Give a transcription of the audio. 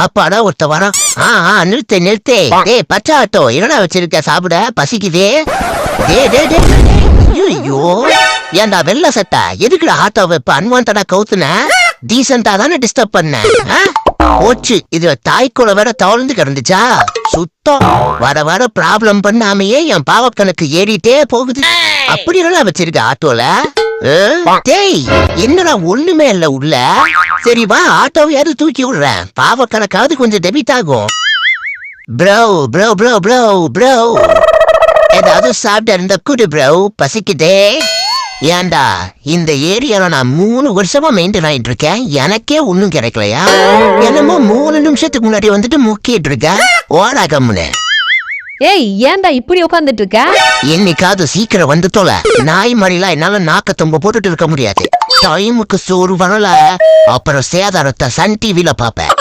அப்பாடா ஒருத்த வரான். நிறுத்து. டேய் பச்சை ஆட்டோ என்னடா வச்சிருக்க சாப்பிட பசிக்குதே. ஐயோ ஏன்டா வெள்ள சட்டை எதுக்குடா ஆட்டோவை இப்ப அன்வான்டா கவுத்துன? டீசெண்டா தானே டிஸ்டர்ப் பண்ண. போச்சு இதுல தாய்க்குள்ள வேற தவழ்ந்து கிடந்துச்சா சுத்தம். வர ப்ராப்ளம் பண்ணாமையே என் பாவ கணக்கு ஏறிட்டே போகுது. அப்படி என்ன வச்சிருக்க ஆட்டோல? டேய் என்னடா ஒண்ணுமே இல்ல உள்ள. சரி வா ஆட்டோவையாவது தூக்கி விடுறேன். பாவ கணக்காவது கொஞ்சம் டெபிட் ஆகும். Bro bro bro bro bro ஏதாவது சாப்பிட்டு இருந்த குடு ப்ரோ பசிக்குதே. ஏண்டா இந்த ஏரியால நான் 3 வருஷமா மெயின்டைன் ஆயிட்டு இருக்கேன். எனக்கே ஒண்ணும் கிடைக்கலையா? என்னமோ 3 நிமிஷத்துக்கு முன்னாடி வந்துட்டு முக்கிட்டு இருக்க. ஓடா கம்முனு. ஏய் ஏன்டா இப்படி உட்காந்துட்டு இருக்க? என்னைக்காவது சீக்கிரம் வந்து தொலை. நாய் மாதிரிலாம் என்னால நாக்க தும்ப போட்டுட்டு இருக்க முடியாது. டைமுக்கு சோறு வரல அப்புறம் சேதாரத்தை சன் டிவில பாப்பேன்.